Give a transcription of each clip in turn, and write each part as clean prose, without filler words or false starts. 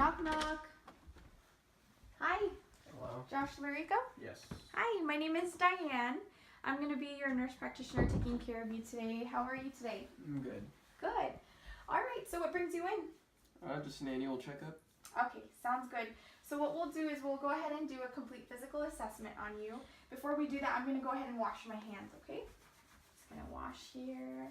Knock knock. Hi. Hello. Josh Larico? Yes. Hi, my name is Diane. I'm going to be your nurse practitioner taking care of you today. How are you today? I'm good. Good. All right, so what brings you in? Just an annual checkup. Okay, sounds good. So what we'll do is we'll go ahead and do a complete physical assessment on you. Before we do that, I'm going to go ahead and wash my hands, okay? Just going to wash here.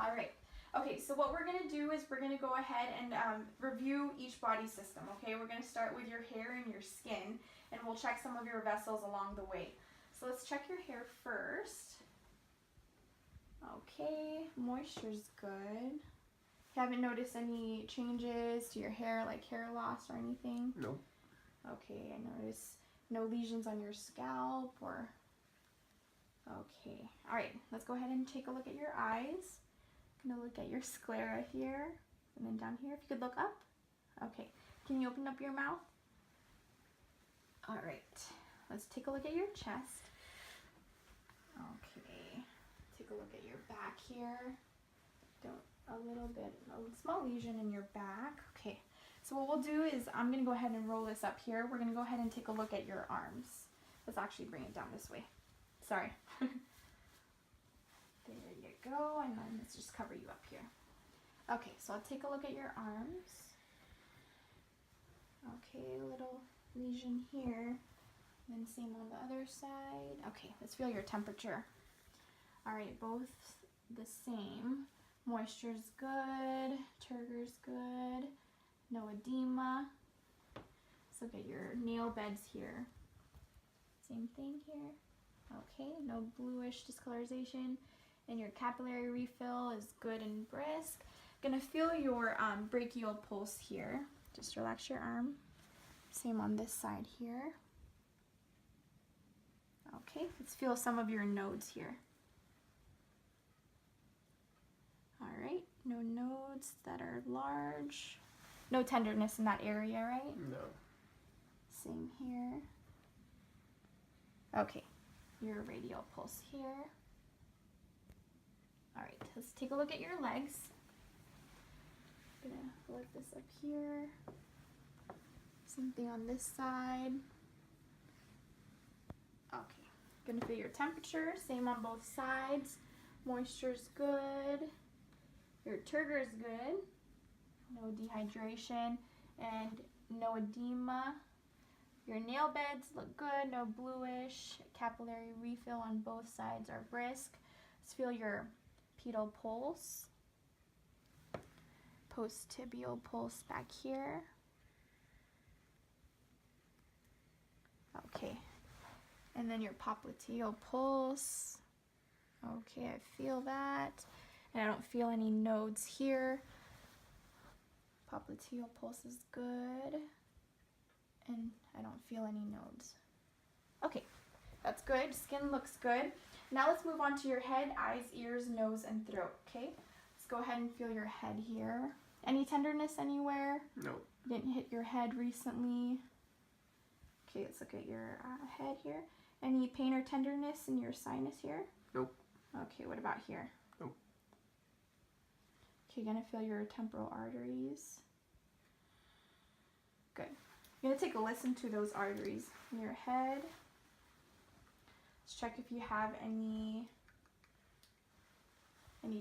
All right. Okay, so what we're going to do is we're going to go ahead and review each body system, okay? We're going to start with your hair and your skin, and we'll check some of your vessels along the way. So let's check your hair first. Okay, moisture's good. Haven't noticed any changes to your hair, like hair loss or anything? No. Okay, I notice no lesions on your scalp or... Okay, all right, let's go ahead and take a look at your eyes. I'm gonna look at your sclera here, and then down here, if you could look up. Okay, can you open up your mouth? All right, let's take a look at your chest. Okay, take a look at your back here. A little bit, a small lesion in your back. Okay, so what we'll do is I'm gonna go ahead and roll this up here. We're gonna go ahead and take a look at your arms. Let's actually bring it down this way. Sorry. There you go, and then let's just cover you up here. Okay, so I'll take a look at your arms. Okay, a little lesion here, and then same on the other side. Okay, let's feel your temperature. All right, both the same. Moisture's good, turgor's good, no edema. Let's look at your nail beds here. Same thing here. Okay, no bluish discolorization. And your capillary refill is good and brisk. Gonna feel your brachial pulse here. Just relax your arm. Same on this side here. Okay, let's feel some of your nodes here. All right, no nodes that are large. No tenderness in that area, right? No. Same here. Okay, your radial pulse here. All right, let's take a look at your legs. I'm gonna lift this up here. Same thing on this side. Okay, gonna feel your temperature. Same on both sides. Moisture's good. Your turgor is good. No dehydration and no edema. Your nail beds look good. No bluish. Capillary refill on both sides are brisk. Let's feel your pedal pulse, post-tibial pulse back here. Okay, and then your popliteal pulse. Okay, I feel that, and I don't feel any nodes here. Popliteal pulse is good, and I don't feel any nodes. Okay, that's good. Skin looks good. Now let's move on to your head, eyes, ears, nose, and throat, okay? Let's go ahead and feel your head here. Any tenderness anywhere? No. Didn't hit your head recently? Okay, let's look at your head here. Any pain or tenderness in your sinus here? Nope. Okay, what about here? Nope. Okay, gonna feel your temporal arteries. Good. You're gonna take a listen to those arteries in your head. Let's check if you have any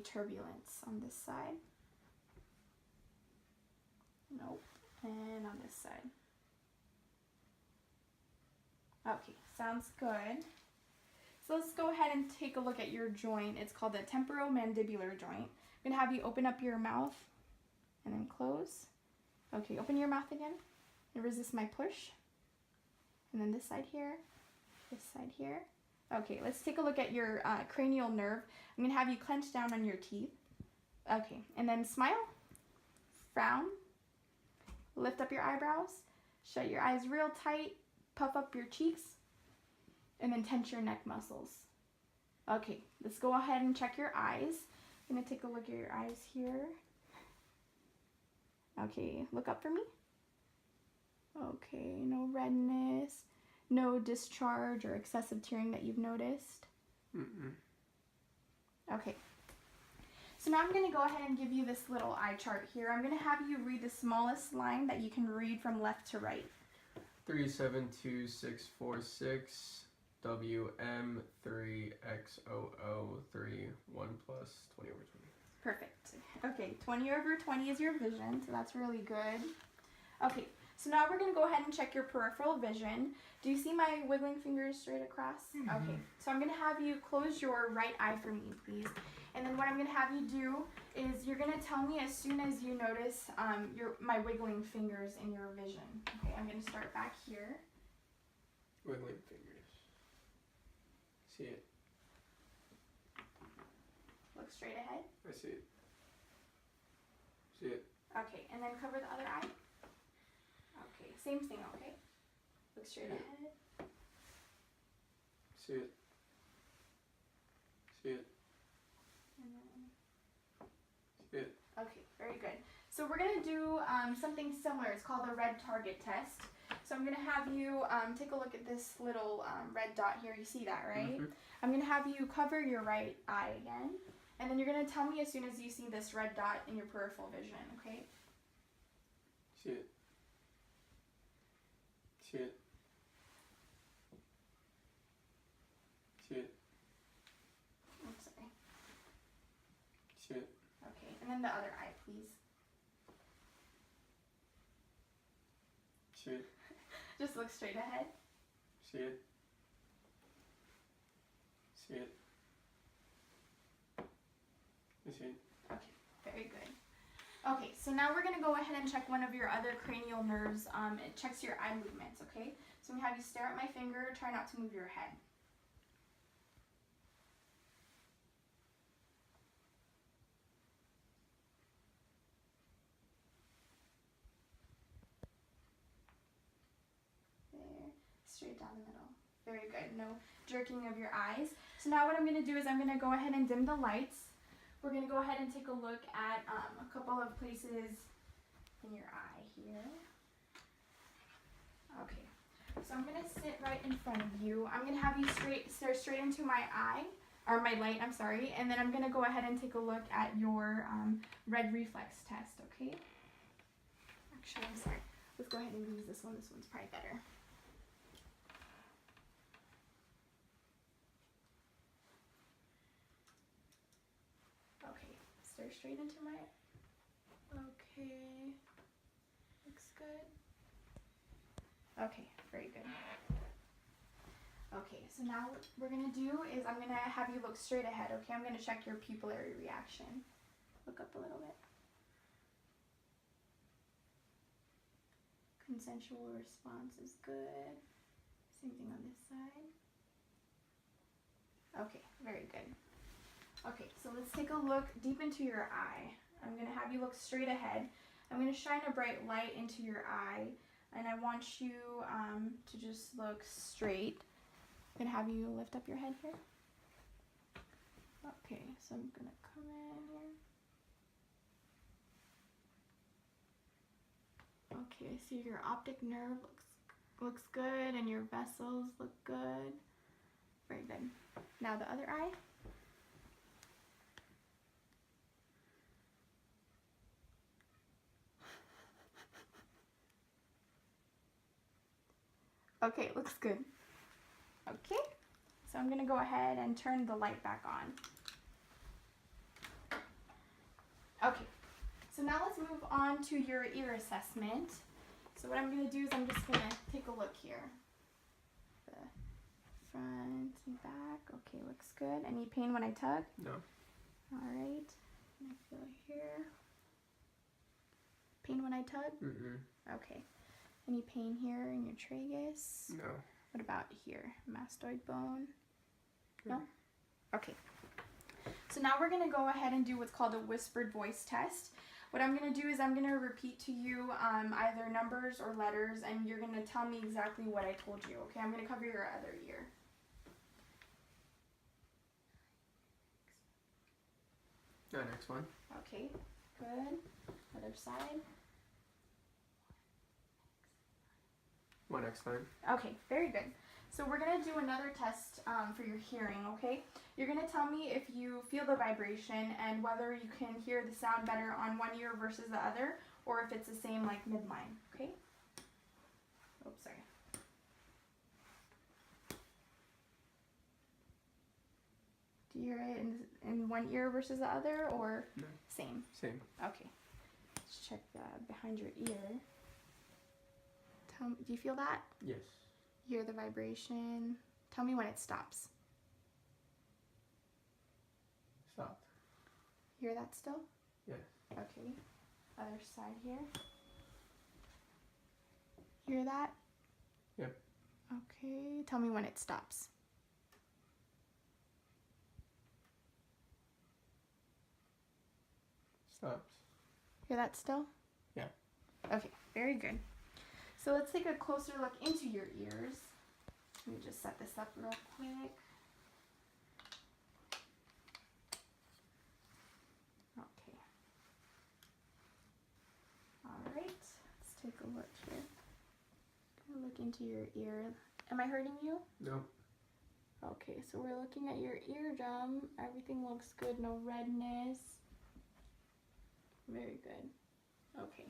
turbulence on this side. Nope. And on this side. Okay, sounds good. So let's go ahead and take a look at your joint. It's called the temporomandibular joint. I'm gonna have you open up your mouth and then close. Okay, open your mouth again and resist my push. And then this side here, this side here. Okay, let's take a look at your cranial nerve. I'm gonna have you clench down on your teeth. Okay, and then smile, frown, lift up your eyebrows, shut your eyes real tight, puff up your cheeks, and then tense your neck muscles. Okay, let's go ahead and check your eyes. I'm gonna take a look at your eyes here. Okay, look up for me. Okay, no redness. No discharge or excessive tearing that you've noticed? Mm-mm. Okay. So now I'm going to go ahead and give you this little eye chart here. I'm going to have you read the smallest line that you can read from left to right. 372646 WM 3XOO 3 1 plus 20 over 20. Perfect. Okay, 20 over 20 is your vision, so that's really good. Okay, so now we're going to go ahead and check your peripheral vision. Do you see my wiggling fingers straight across? Mm-hmm. Okay, so I'm going to have you close your right eye for me, please. And then what I'm going to have you do is you're going to tell me as soon as you notice my wiggling fingers in your vision. Okay, I'm going to start back here. Wiggling fingers. See it. Look straight ahead. I see it. See it. Okay, and then cover the other eye. Okay, same thing, okay? Look straight ahead. See it. See it. And then, See it. okay, very good. So we're going to do something similar. It's called the red target test. So I'm going to have you take a look at this little red dot here. You see that, right? Mm-hmm. I'm going to have you cover your right eye again. And then you're going to tell me as soon as you see this red dot in your peripheral vision, okay? See it. See it. See it. I'm sorry. See it. Okay, and then the other eye, please. See it. Just look straight ahead. See it. See it. I see it. Okay, very good. Okay, so now we're going to go ahead and check one of your other cranial nerves. It checks your eye movements, okay? So I'm going to have you stare at my finger. Try not to move your head. There, straight down the middle. Very good. No jerking of your eyes. So now what I'm going to do is I'm going to go ahead and dim the lights. We're going to go ahead and take a look at a couple of places in your eye here. Okay, so I'm going to sit right in front of you. I'm going to have you stare straight into my eye, or my light, I'm sorry, and then I'm going to go ahead and take a look at your red reflex test, okay? Actually, I'm sorry. Let's go ahead and use this one. This one's probably better. Okay, stare straight into my, okay, looks good. Okay, very good. Okay, so now what we're going to do is I'm going to have you look straight ahead, okay? I'm going to check your pupillary reaction. Look up a little bit. Consensual response is good. Same thing on this side. Okay, very good. Okay, so let's take a look deep into your eye. I'm going to have you look straight ahead. I'm going to shine a bright light into your eye, and I want you to just look straight. I'm going to have you lift up your head here. Okay, so I'm going to come in here. Okay, so your optic nerve looks good, and your vessels look good. Very good. Now the other eye. Okay, it looks good. Okay, so I'm going to go ahead and turn the light back on. Okay, so now let's move on to your ear assessment. So what I'm going to do is I'm just going to take a look here. The front and back. Okay, looks good. Any pain when I tug? No. All right. I feel here. Pain when I tug? Mm-mm. Okay. Any pain here in your tragus? No. What about here? Mastoid bone? No? Okay. So now we're going to go ahead and do what's called a whispered voice test. What I'm going to do is I'm going to repeat to you either numbers or letters, and you're going to tell me exactly what I told you. Okay, I'm going to cover your other ear. Next one. Okay, good. Other side. One next time. Okay, very good. So we're going to do another test for your hearing, okay? You're going to tell me if you feel the vibration and whether you can hear the sound better on one ear versus the other, or if it's the same like midline, okay? Oops, sorry. Do you hear it in one ear versus the other, or No. same? Same. Okay. Let's check behind your ear. Tell me, do you feel that? Yes. Hear the vibration. Tell me when it stops. Stop. Hear that still? Yes. Okay. Other side here. Hear that? Yep. Okay. Tell me when it stops. Stops. Hear that still? Yeah. Okay. Very good. So let's take a closer look into your ears. Let me just set this up real quick. Okay. All right. Let's take a look here. Gonna look into your ear. Am I hurting you? No. Okay, so we're looking at your eardrum. Everything looks good. No redness. Very good. Okay.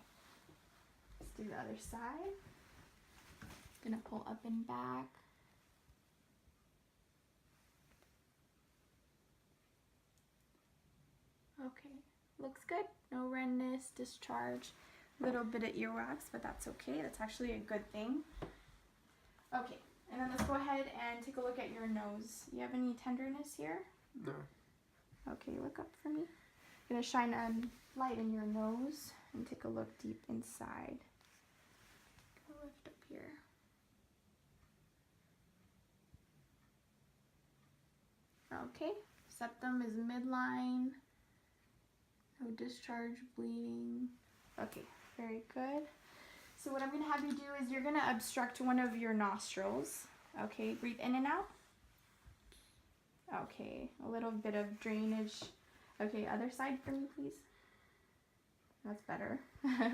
Let's do the other side. Gonna pull up and back. Okay, looks good. No redness, discharge, little bit of earwax, but that's okay. That's actually a good thing. Okay, and then let's go ahead and take a look at your nose. You have any tenderness here? No. Okay, look up for me. I'm gonna shine a light in your nose and take a look deep inside. Go lift up here. Okay, septum is midline. No discharge, bleeding. Okay, very good. So what I'm going to have you do is you're going to obstruct one of your nostrils. Okay, breathe in and out. Okay, a little bit of drainage. Okay, other side for me, please. That's better.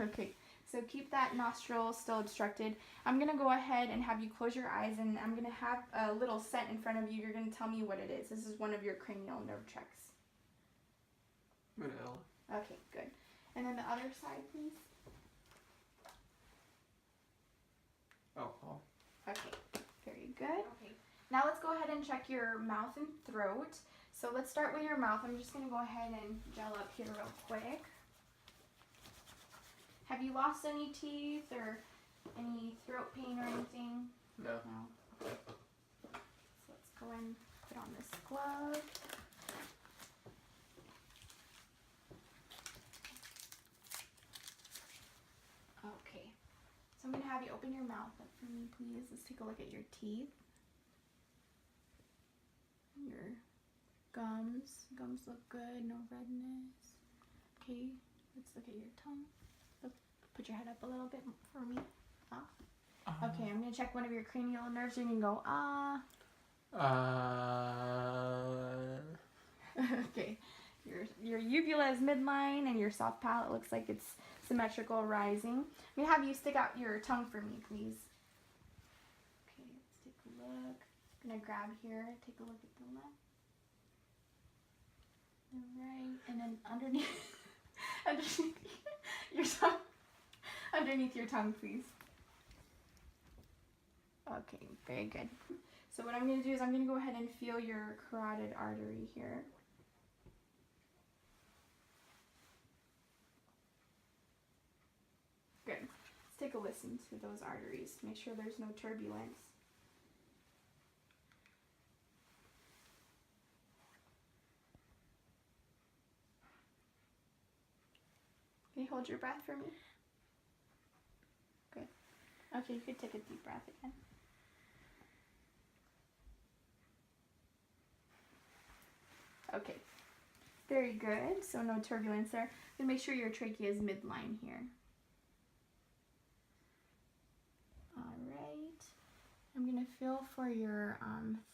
Okay, so keep that nostril still obstructed. I'm going to go ahead and have you close your eyes, and I'm going to have a little scent in front of you. You're going to tell me what it is. This is one of your cranial nerve checks. Vanilla. Okay, good. And then the other side, please. Alcohol. Okay, very good. Okay, now let's go ahead and check your mouth and throat. So let's start with your mouth. I'm just going to go ahead and gel up here real quick. Have you lost any teeth or any throat pain or anything? No. No. Okay. So let's go and put on this glove. Okay. So I'm going to have you open your mouth up for me, please. Let's take a look at your teeth. Your gums. Gums look good. No redness. Okay. Let's look at your tongue. Look, put your head up a little bit for me. Ah. Okay, I'm going to check one of your cranial nerves. You can go, ah. Okay. Your uvula is midline and your soft palate looks like it's symmetrical rising. I'm going to have you stick out your tongue for me, please. Okay, let's take a look. I'm going to grab here, take a look at the left, the right, and then underneath, underneath your tongue. Underneath your tongue, please. Okay, very good. So what I'm going to do is I'm going to go ahead and feel your carotid artery here. Good. Let's take a listen to those arteries. Make sure there's no turbulence. Can you hold your breath for me? Good. Okay, you could take a deep breath again. Okay. Very good. So no turbulence there. And make sure your trachea is midline here. Alright. I'm going to feel for your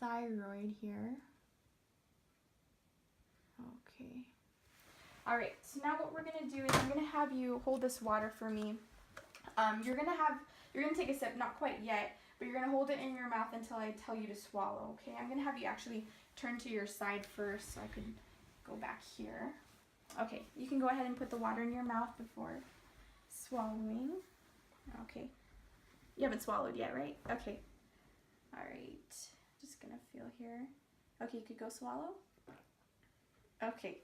thyroid here. Okay. Alright, so now what we're going to do is I'm going to have you hold this water for me. You're gonna take a sip, not quite yet, but you're gonna hold it in your mouth until I tell you to swallow, okay? I'm gonna have you actually turn to your side first so I can go back here. Okay, you can go ahead and put the water in your mouth before swallowing. Okay. You haven't swallowed yet, right? Okay. All right. Just gonna feel here. Okay, you could go swallow. Okay.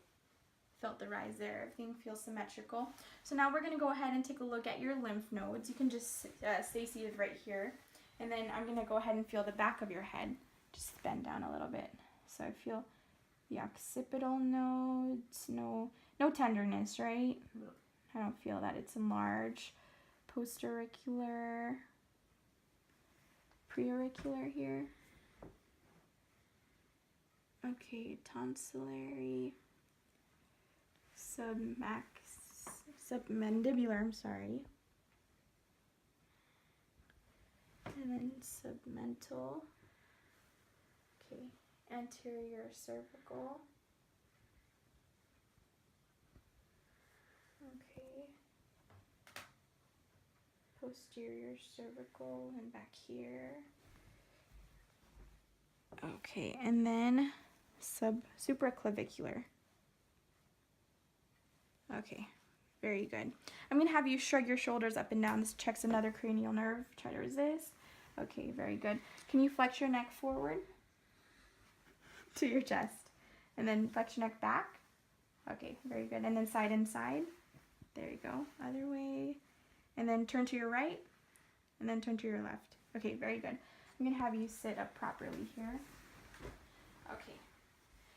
Felt the rise there. Everything feels symmetrical. So now we're gonna go ahead and take a look at your lymph nodes. You can just stay seated right here. And then I'm gonna go ahead and feel the back of your head. Just bend down a little bit. So I feel the occipital nodes. No tenderness, right? No. I don't feel that it's enlarged. Postauricular, preauricular here. Okay, tonsillary, submandibular, I'm sorry. And then submental. Okay, anterior cervical. Okay. Posterior cervical and back here. Okay, and then supraclavicular. Okay, very good. I'm gonna have you shrug your shoulders up and down. This checks another cranial nerve. Try to resist. Okay, very good. Can you flex your neck forward to your chest? And then flex your neck back. Okay, very good. And then side and side. There you go. Other way. And then turn to your right. And then turn to your left. Okay, very good. I'm going to have you sit up properly here. Okay.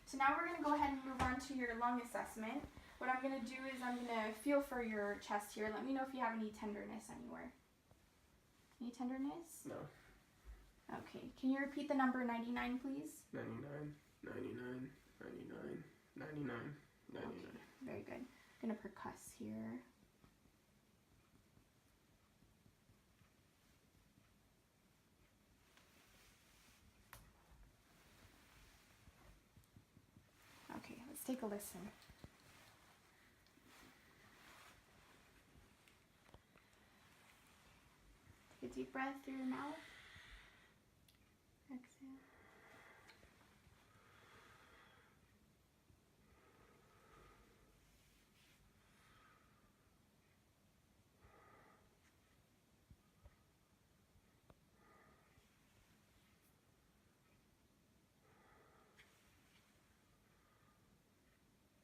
So now we're going to go ahead and move on to your lung assessment. What I'm going to do is I'm going to feel for your chest here. Let me know if you have any tenderness anywhere. Any tenderness? No. Okay. Can you repeat the number 99, please? 99, 99, 99, 99, 99. Okay, very good. I'm going to percuss here. Okay, let's take a listen. Take a deep breath through your mouth. Exhale.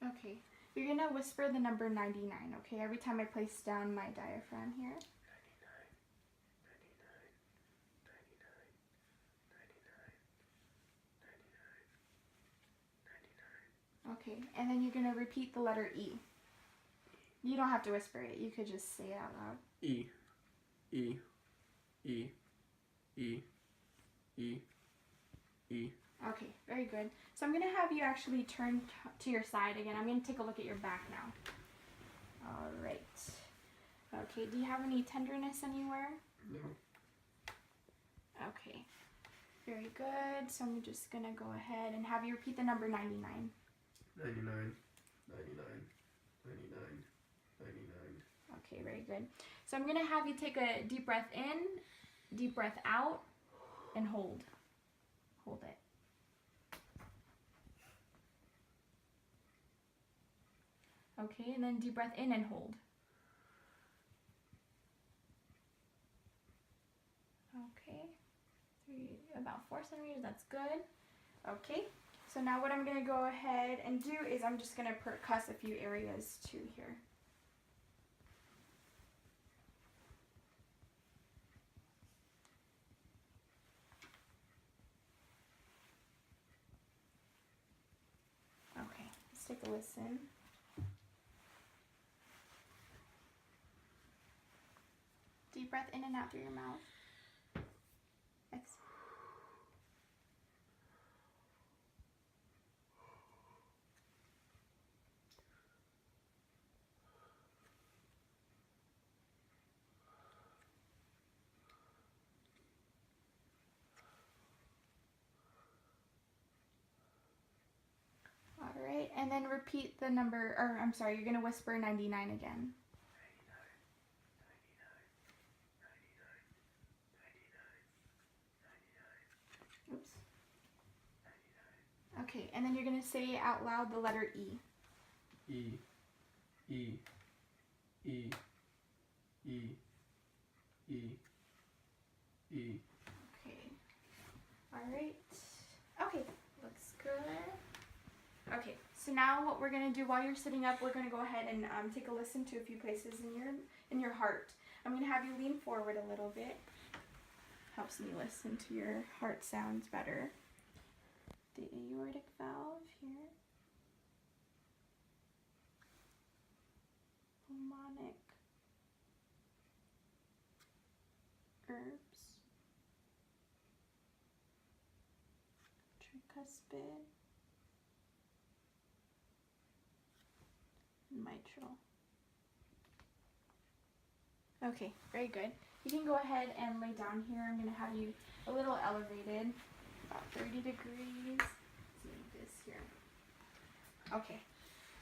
Okay, you're gonna whisper the number 99, okay? Every time I place down my diaphragm here. 99, 99, 99, 99, 99. Okay, and then you're gonna repeat the letter E. You don't have to whisper it, you could just say it out loud. E, E, E, E, E, E. Okay, very good. So I'm gonna have you actually turn to your side again. I'm gonna take a look at your back now. All right. Okay, do you have any tenderness anywhere? No. Okay, very good. So I'm just gonna go ahead and have you repeat the number 99. 99, 99, 99, 99. Okay, very good. So I'm gonna have you take a deep breath in, deep breath out, and hold. Hold it. Okay, and then deep breath in and hold. Okay, about 4 centimeters, that's good. Okay, so now what I'm gonna go ahead and do is I'm just gonna percuss a few areas too here. Okay, let's take a listen. Deep breath in and out through your mouth. Exhale. All right, and then repeat the number, or I'm sorry, you're gonna whisper 99 again. 99, 99, 99, and then you're going to say out loud the letter E. E, E, E, E, E, E. Okay. All right. Okay, looks good. Okay, so now what we're going to do while you're sitting up, we're going to go ahead and take a listen to a few places in your heart. I'm going to have you lean forward a little bit. Helps me listen to your heart sounds better. The aortic valve here. Pulmonic herbs. Tricuspid. Mitral. Okay, very good. You can go ahead and lay down here. I'm going to have you a little elevated, about 30 degrees. Let's see this here. Okay,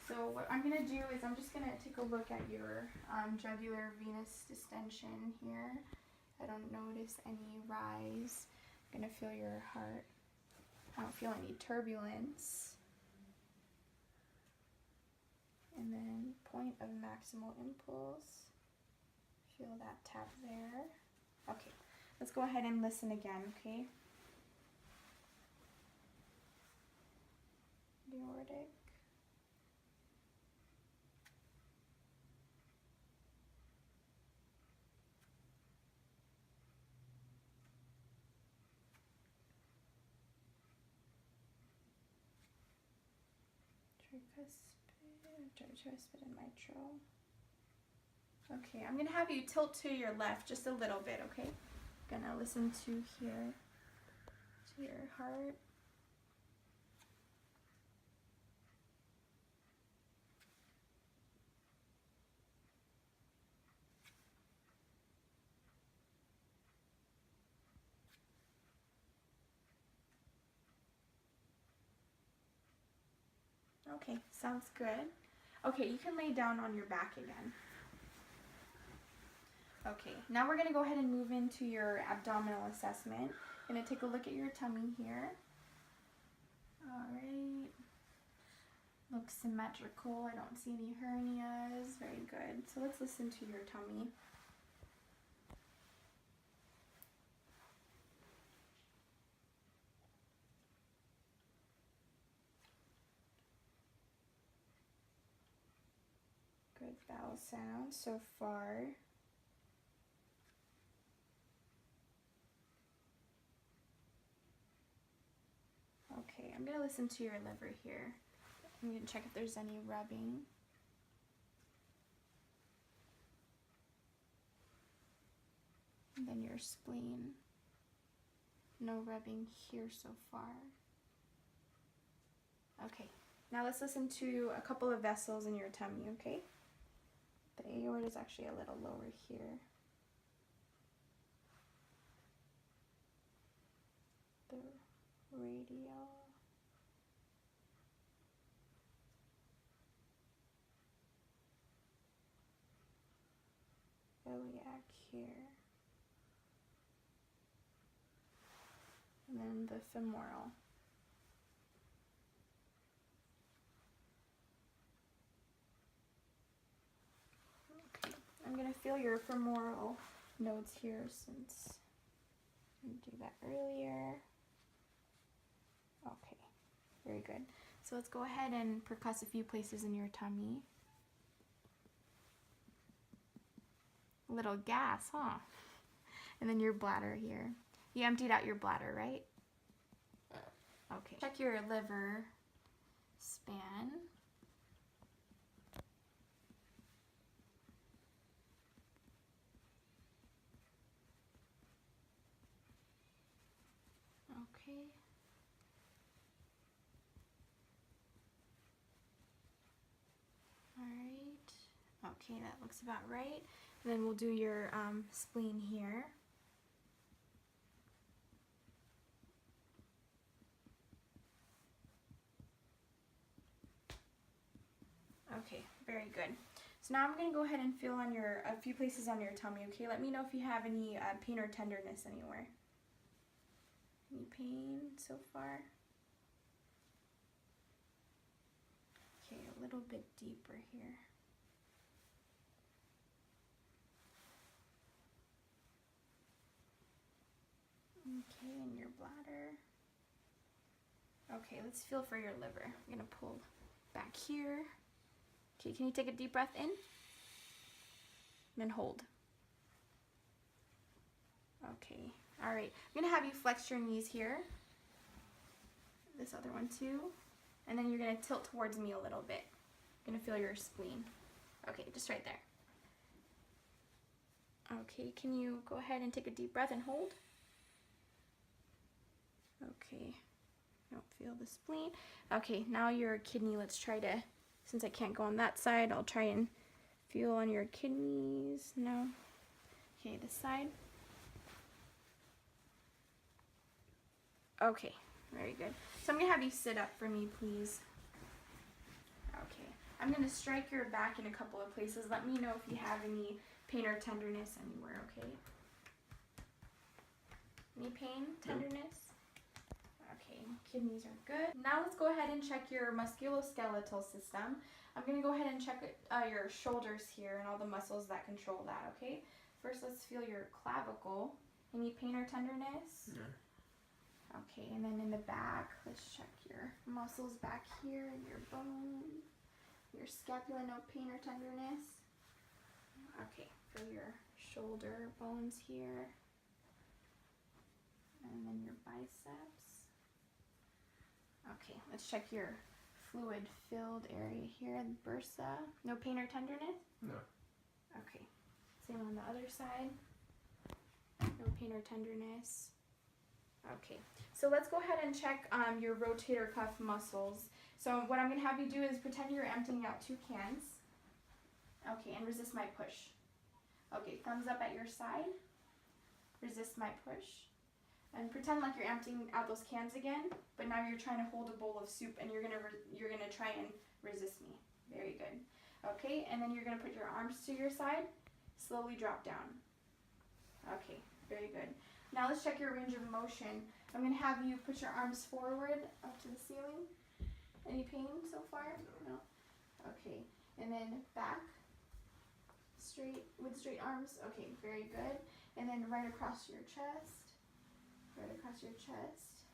so what I'm going to do is I'm just going to take a look at your jugular venous distension here. I don't notice any rise. I'm going to feel your heart. I don't feel any turbulence. And then point of maximal impulse. Feel that tap there. Okay, let's go ahead and listen again, okay? Aortic. Tricuspid and mitral. Okay, I'm going to have you tilt to your left just a little bit, okay? I'm going to listen to here, to your heart. Okay, sounds good. Okay, you can lay down on your back again. Okay, now we're going to go ahead and move into your abdominal assessment. I'm going to take a look at your tummy here. Alright. Looks symmetrical. I don't see any hernias. Very good. So let's listen to your tummy. Good bowel sound so far. Okay, I'm going to listen to your liver here. I'm going to check if there's any rubbing. And then your spleen. No rubbing here so far. Okay, now let's listen to a couple of vessels in your tummy, okay? The aorta is actually a little lower here. The radial. Iliac here. And then the femoral. Okay, I'm going to feel your femoral nodes here since I didn't do that earlier. Okay, very good. So let's go ahead and percuss a few places in your tummy. A little gas, huh? And then your bladder here. You emptied out your bladder, right? Okay. Check your liver span. Okay. All right. Okay, that looks about right. And then we'll do your spleen here. Okay, very good. So now I'm going to go ahead and feel on a few places on your tummy, okay? Let me know if you have any pain or tenderness anywhere. Any pain so far? Okay, a little bit deeper here. Okay, and your bladder. Okay, let's feel for your liver. I'm gonna pull back here. Okay, can you take a deep breath in? Then hold. Okay, all right. I'm gonna have you flex your knees here. This other one too. And then you're gonna tilt towards me a little bit. You're gonna feel your spleen. Okay, just right there. Okay, can you go ahead and take a deep breath and hold? Okay, don't feel the spleen. Okay, now your kidney, let's try to, since I can't go on that side, I'll try and feel on your kidneys. No. Okay, this side. Okay, very good. So I'm gonna have you sit up for me, please. Okay, I'm gonna strike your back in a couple of places. Let me know if you have any pain or tenderness anywhere, okay? Any pain, tenderness? Okay, kidneys are good. Now let's go ahead and check your musculoskeletal system. I'm gonna go ahead and check your shoulders here and all the muscles that control that, okay? First, let's feel your clavicle. Any pain or tenderness? No. Okay, and then in the back, let's check your muscles back here and your bone. Your scapula, no pain or tenderness. Okay, feel your shoulder bones here. And then your biceps. Okay, let's check your fluid-filled area here, the bursa. No pain or tenderness? No. Okay, same on the other side. No pain or tenderness. Okay, so let's go ahead and check your rotator cuff muscles. So what I'm going to have you do is pretend you're emptying out 2 cans. Okay, and resist my push. Okay, thumbs up at your side. Resist my push. And pretend like you're emptying out those cans again, but now you're trying to hold a bowl of soup and you're gonna try and resist me. Very good. Okay, and then you're gonna put your arms to your side. Slowly drop down. Okay, very good. Now let's check your range of motion. I'm gonna have you put your arms forward up to the ceiling. Any pain so far? No. Okay, and then back. Straight with straight arms. Okay, very good. And then right across your chest. Right across your chest.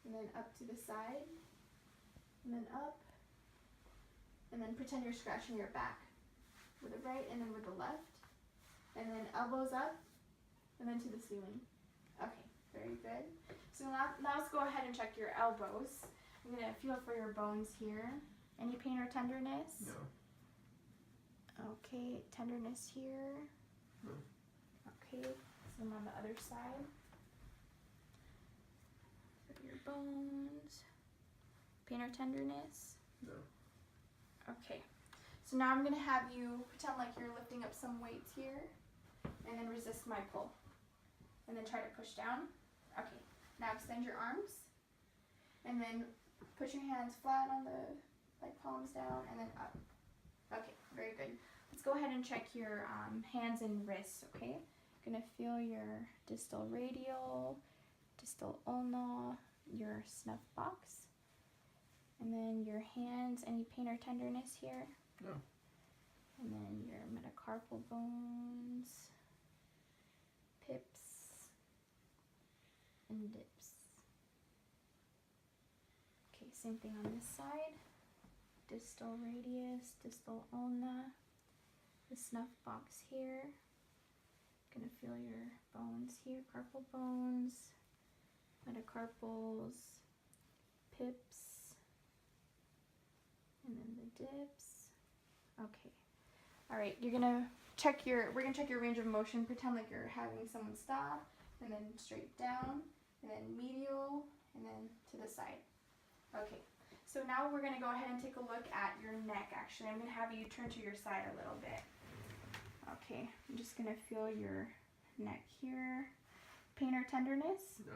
And then up to the side. And then up. And then pretend you're scratching your back. With the right and then with the left. And then elbows up. And then to the ceiling. Okay, very good. So now let's go ahead and check your elbows. I'm going to feel for your bones here. Any pain or tenderness? No. Okay, tenderness here. No. Okay, same on the other side. For your bones. Pain or tenderness? No. Okay, so now I'm going to have you pretend like you're lifting up some weights here. And then resist my pull. And then try to push down. Okay, now extend your arms. And then put your hands flat on the, like palms down, and then up. Okay, very good. Let's go ahead and check your hands and wrists, okay? Gonna feel your distal radial, distal ulna, your snuff box. And then your hands, any pain or tenderness here? No. And then your metacarpal bones, pips, and dips. Okay, same thing on this side. Distal radius, distal ulna, the snuff box here. Gonna feel your bones here, carpal bones, metacarpals, pips, and then the dips. Okay. All right, we're gonna check your range of motion. Pretend like you're having someone stop, and then straight down, and then medial, and then to the side. Okay, so now we're gonna go ahead and take a look at your neck. Actually, I'm gonna have you turn to your side a little bit. Okay, I'm just gonna feel your neck here. Pain or tenderness? No.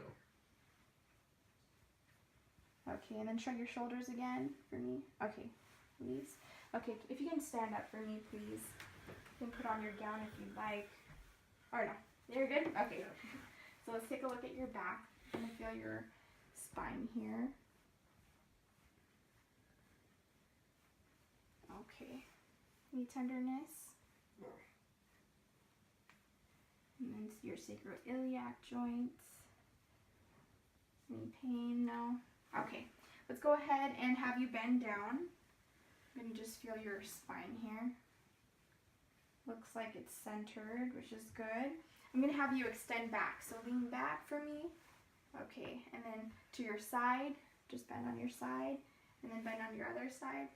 Okay, and then shrug your shoulders again for me. Okay, please. Okay, if you can stand up for me, please. You can put on your gown if you'd like. Or no, you're good? Okay, so let's take a look at your back. I'm gonna feel your spine here. Okay. Any tenderness? No. And then your sacroiliac joints. Any pain? No? Okay. Let's go ahead and have you bend down. I'm going to just feel your spine here. Looks like it's centered, which is good. I'm going to have you extend back. So lean back for me. Okay. And then to your side. Just bend on your side. And then bend on your other side.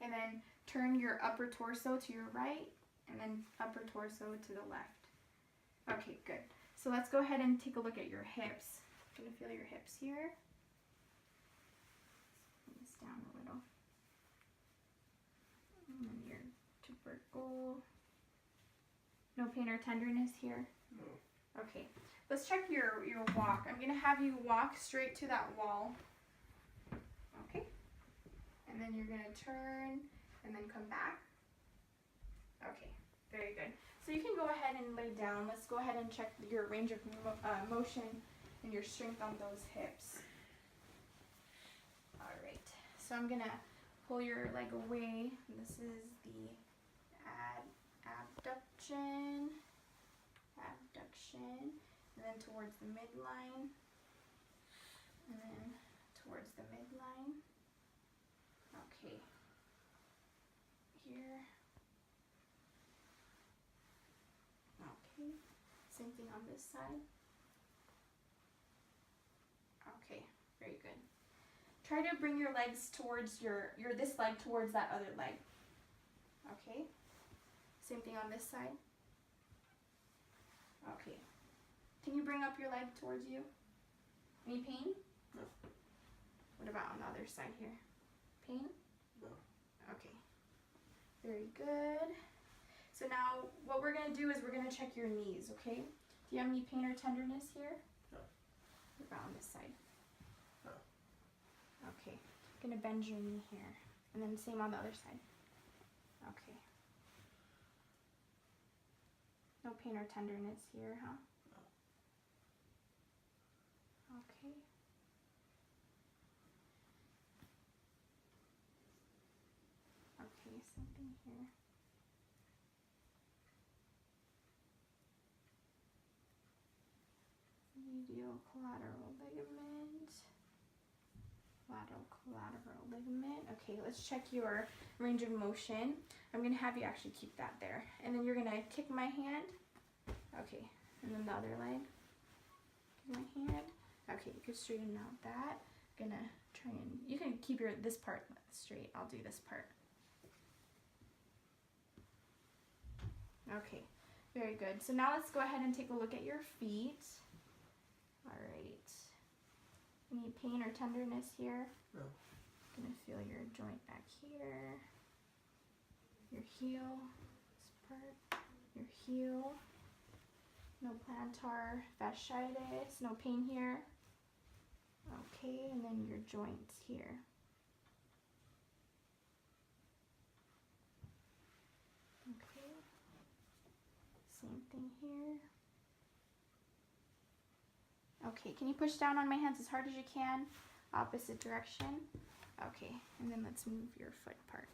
And then turn your upper torso to your right. And then upper torso to the left. Okay, good. So let's go ahead and take a look at your hips. I'm going to feel your hips here. Bring this down a little. And then your tubercle. No pain or tenderness here? No. Okay. Let's check your walk. I'm going to have you walk straight to that wall. Okay. And then you're going to turn and then come back. Okay. Very good. So you can go ahead and lay down. Let's go ahead and check your range of motion and your strength on those hips. All right. So I'm going to pull your leg away. This is the abduction, and then towards the midline, and then towards the midline. Okay. Here. Okay. Same thing on this side. Okay. Very good. Try to bring your legs towards this leg towards that other leg. Okay. Same thing on this side. Okay. Can you bring up your leg towards you? Any pain? No. What about on the other side here? Pain? No. Okay. Very good. So now what we're going to do is we're going to check your knees, okay? Do you have any pain or tenderness here? No. What about on this side? No. Okay. I'm going to bend your knee here. And then same on the other side. Okay. No pain or tenderness here, huh? No. Okay. Okay, something here. Medial collateral ligament. Collateral ligament. Okay, let's check your range of motion. I'm going to have you actually keep that there. And then you're going to kick my hand. Okay, and then the other leg. Kick my hand. Okay, you can straighten out that. I'm going to try and, you can keep this part straight. I'll do this part. Okay, very good. So now let's go ahead and take a look at your feet. All right. Any pain or tenderness here? No. Gonna feel your joint back here. Your heel, this part, your heel. No plantar fasciitis, no pain here. Okay, and then your joints here. Okay. Same thing here. Okay, can you push down on my hands as hard as you can? Opposite direction. Okay, and then let's move your foot part.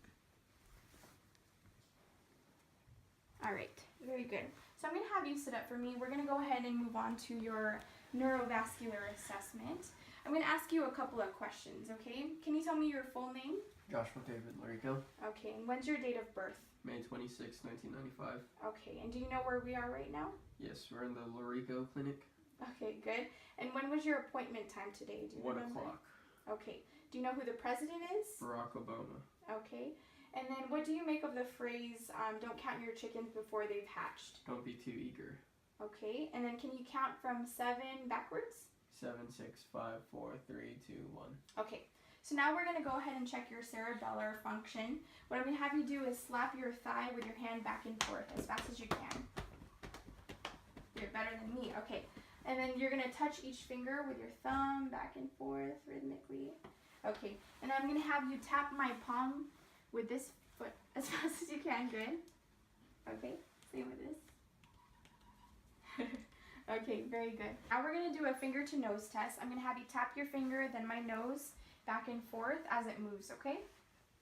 All right, very good. So I'm going to have you sit up for me. We're going to go ahead and move on to your neurovascular assessment. I'm going to ask you a couple of questions, okay? Can you tell me your full name? Joshua David Larico. Okay, and when's your date of birth? May 26, 1995. Okay, and do you know where we are right now? Yes, we're in the Larico Clinic. Okay, good. And when was your appointment time today? Do you 1 remember? o'clock. Okay. Do you know who the president is? Barack Obama. Okay. And then what do you make of the phrase, don't count your chickens before they've hatched? Don't be too eager. Okay. And then can you count from 7 backwards? 7, 6, 5, 4, 3, 2, 1. Okay. So now we're going to go ahead and check your cerebellar function. What I'm going to have you do is slap your thigh with your hand back and forth as fast as you can. You're better than me. Okay. And then you're going to touch each finger with your thumb back and forth rhythmically. Okay. And I'm going to have you tap my palm with this foot as fast as you can. Good. Okay. Same with this. Okay, very good. Now we're going to do a finger to nose test. I'm going to have you tap your finger, then my nose, back and forth as it moves, okay?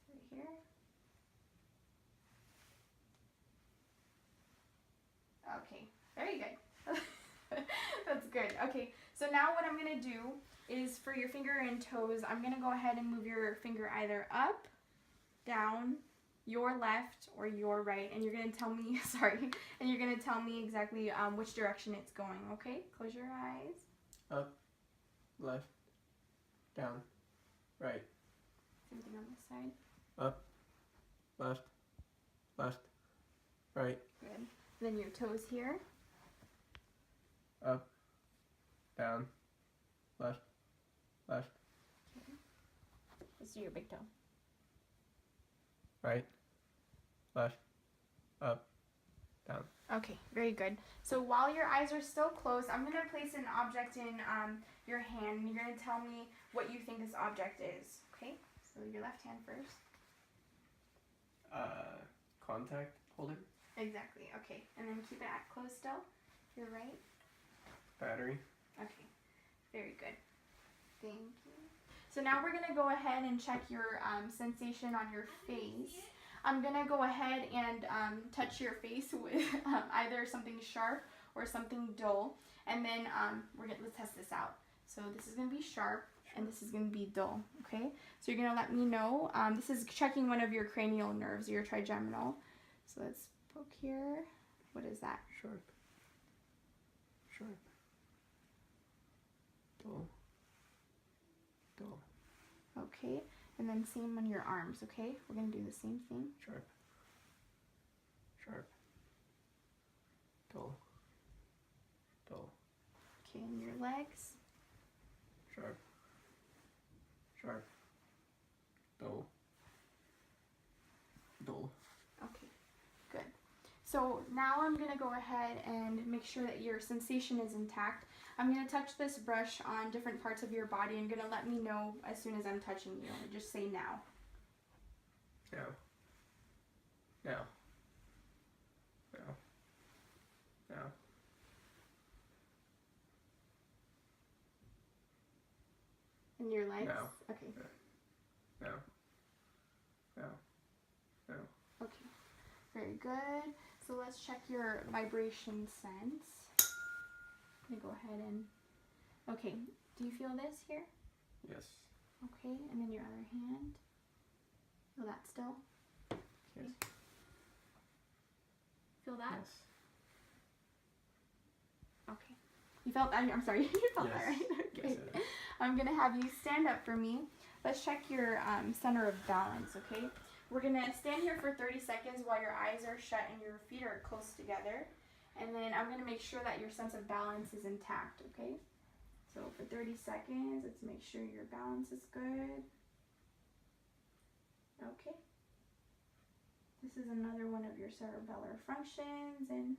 Right here. Very good. That's good. Okay, so now what I'm going to do is for your finger and toes, I'm going to go ahead and move your finger either up, down, your left, or your right, and you're going to tell me, sorry, and you're going to tell me exactly which direction it's going, okay? Close your eyes. Up, left, down, right. Same thing on this side. Up, left, left, right. Good. Then your toes here. Up, down, left, left, Okay. Let's do your big toe. right, left, up, down. Okay, very good. So while your eyes are still closed, I'm going to place an object in your hand, and you're going to tell me what you think this object is, okay? So your left hand first. Contact holder, Exactly, okay. And then keep it closed still. Your right. battery, Okay, very good. Thank you. So now we're going to go ahead and check your sensation on your face. I'm going to go ahead and touch your face with either something sharp or something dull. And then let's test this out. So this is going to be sharp and this is going to be dull, okay? So you're going to let me know. This is checking one of your cranial nerves, your trigeminal. So let's poke here. What is that? sharp, sharp, dull, dull, Okay, and then same on your arms, okay? We're going to do the same thing. sharp, sharp, dull, dull, Okay, and your legs. sharp, sharp, dull, dull. Okay, good. So now I'm going to go ahead and make sure that your sensation is intact. I'm going to touch this brush on different parts of your body and you're going to let me know as soon as I'm touching you. Just say now. Now. Now. Now. Now. And your legs? Now. Okay. Now. Now. Now. Okay. Very good. So let's check your vibration sense. I'm going to go ahead and... Okay. Do you feel this here? Yes. Okay. And then your other hand. Feel that still? Okay. Yes. Feel that? Yes. Okay. You felt that? I'm sorry. You felt that, Yes. right? Okay. Yes, it is. I'm going to have you stand up for me. Let's check your center of balance, okay? We're going to stand here for 30 seconds while your eyes are shut and your feet are close together. And then I'm going to make sure that your sense of balance is intact, okay? So for 30 seconds, let's make sure your balance is good. Okay. This is another one of your cerebellar functions. And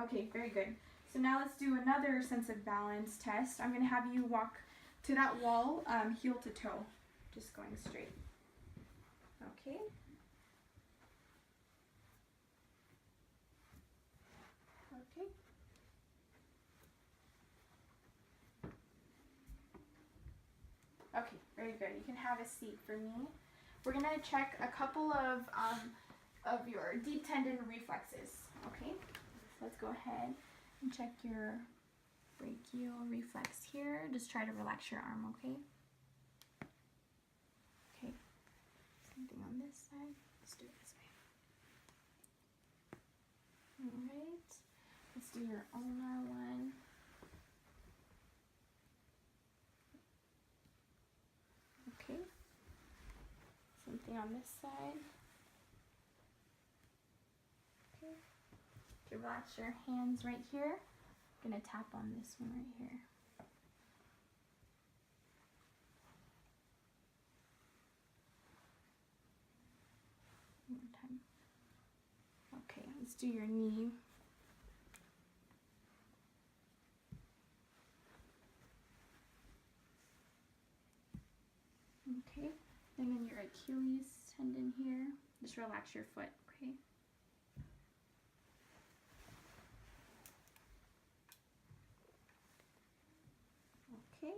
okay, very good. So now let's do another sense of balance test. I'm going to have you walk to that wall, heel to toe, just going straight. Okay. Okay. Okay, very good. You can have a seat for me. We're going to check a couple of your deep tendon reflexes. Okay, so let's go ahead and check your brachial reflex here. Just try to relax your arm, okay? Okay, same thing on this side. Let's do it this way. Alright, let's do your ulnar one. Okay, same thing on this side. Okay, okay, relax your hands right here. I'm gonna tap on this one right here. One more time. Okay, let's do your knee. Okay, and then your Achilles tendon here. Just relax your foot, okay? Okay,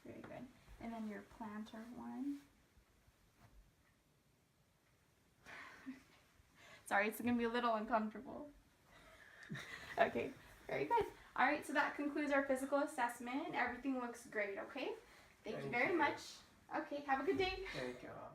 very good. And then your plantar one. Sorry, it's gonna be a little uncomfortable. Okay, Very good. All right, so that concludes our physical assessment. Everything looks great, okay? Thank you Thank very you. much. Okay, have a good day. Thank God.